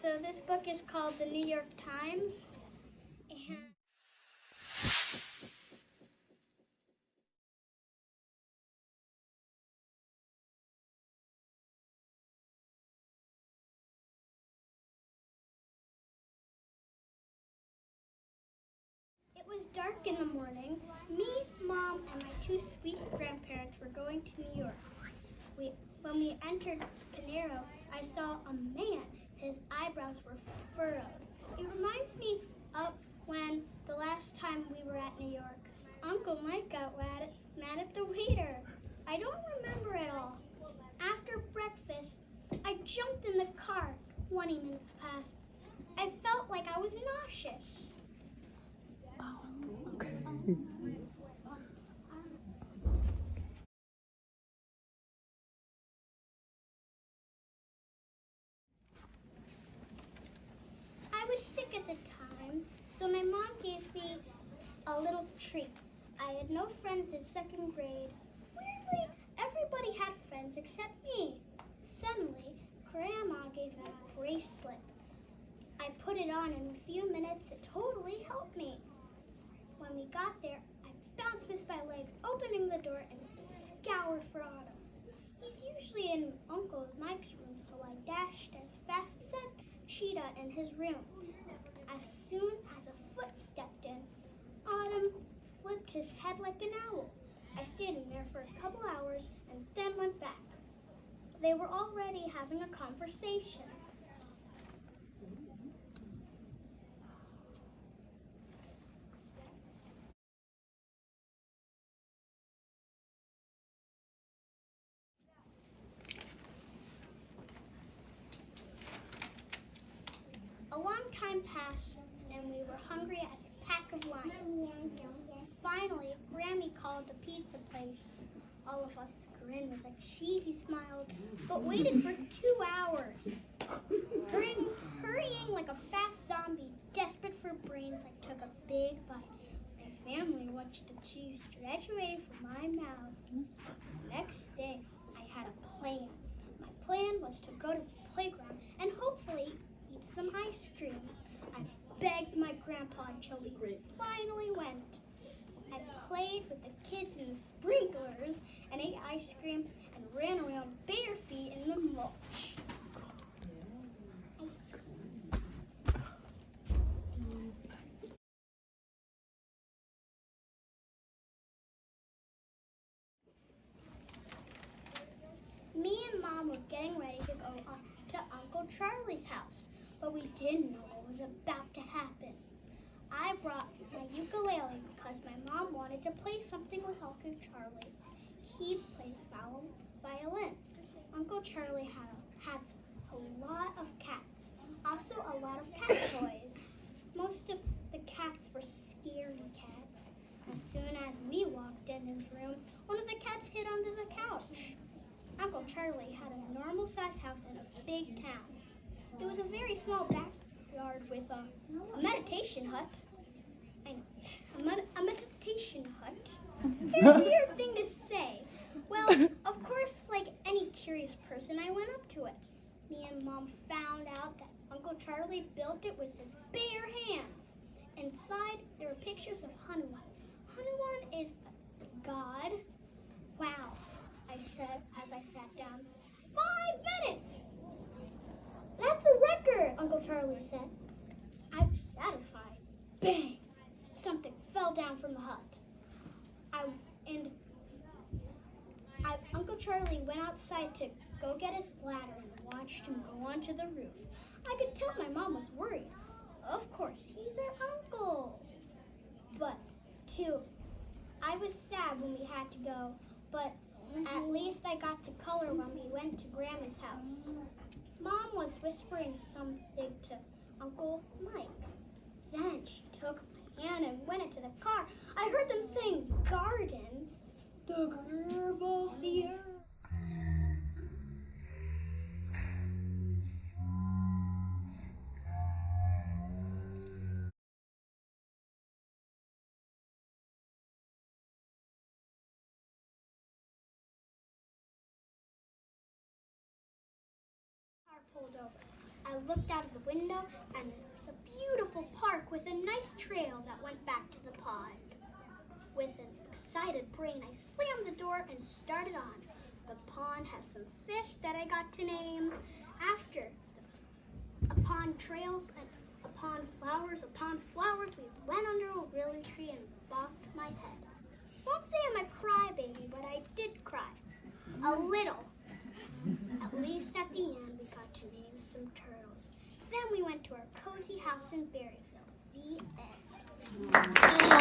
So this book is called The New York Times. And it was dark in the morning. Me, Mom, and my two sweet grandparents were going to New York. When we entered Panero, I saw a man. His eyebrows were furrowed. It reminds me of when the last time we were at New York. Uncle Mike got mad at the waiter. I don't remember it all. After breakfast, I jumped in the car. 20 minutes passed. I felt like I was nauseous. Okay. I was sick at the time, so my mom gave me a little treat. I had no friends in second grade. Weirdly, everybody had friends except me. Suddenly, Grandma gave me a bracelet. I put it on, and in a few minutes, it totally helped me. When we got there, I bounced with my legs, opening the door and scoured for Autumn. He's usually in Uncle Mike's room, so I dashed as fast as a cheetah in his room. As soon as a foot stepped in, Autumn flipped his head like an owl. I stayed in there for a couple hours and then went back. They were already having a conversation. A long time passed, and we were hungry as a pack of lions. Finally, Grammy called the pizza place. All of us grinned with a cheesy smile, but waited for 2 hours. Hurrying like a fast zombie, desperate for brains, I took a big bite. My family watched the cheese stretch away from my mouth. The next day, I had a plan. My plan was to go to the playground and hopefully eat some ice cream. I begged my grandpa until we finally went. I played with the kids in the sprinklers and ate ice cream and ran around bare feet in the mulch. Me and Mom were getting ready to go to Uncle Charlie's house, but we didn't know what was about to happen. I brought my ukulele because my mom wanted to play something with Uncle Charlie. He plays violin. Uncle Charlie had a lot of cats, also a lot of cat toys. Most of the cats were scaredy cats. As soon as we walked in his room, one of the cats hid under the couch. Uncle Charlie had a normal-sized house in a big town. It was a very small backyard with a meditation hut. A meditation hut? Very weird thing to say. Well, of course, like any curious person, I went up to it. Me and Mom found out that Uncle Charlie built it with his bare hands. Inside, there were pictures of Hanuman. Hanuman is God. Wow, I said as I sat down. 5 minutes! That's a record, Uncle Charlie said. I was satisfied. Bang! Something fell down from the hut. Uncle Charlie went outside to go get his ladder and watched him go onto the roof. I could tell my mom was worried. Of course, he's our uncle. But, I was sad when we had to go, but at least I got to color when we went to Grandma's house. Mom was whispering something to Uncle Mike. Then she took my hand and went into the car. I heard them saying garden, the curve of the earth. Car pulled over. I I looked out of the window, and there was a beautiful park with a nice trail that went back to the pond. With an excited brain, I slammed the door and started on. The pond has some fish that I got to name after. Upon trails and upon flowers, we went under a willow tree and bopped my head. Don't say I'm a crybaby, but I did cry. A little. At least at the end, we got to name some turtles. Then we went to our cozy house in Berryville. The end.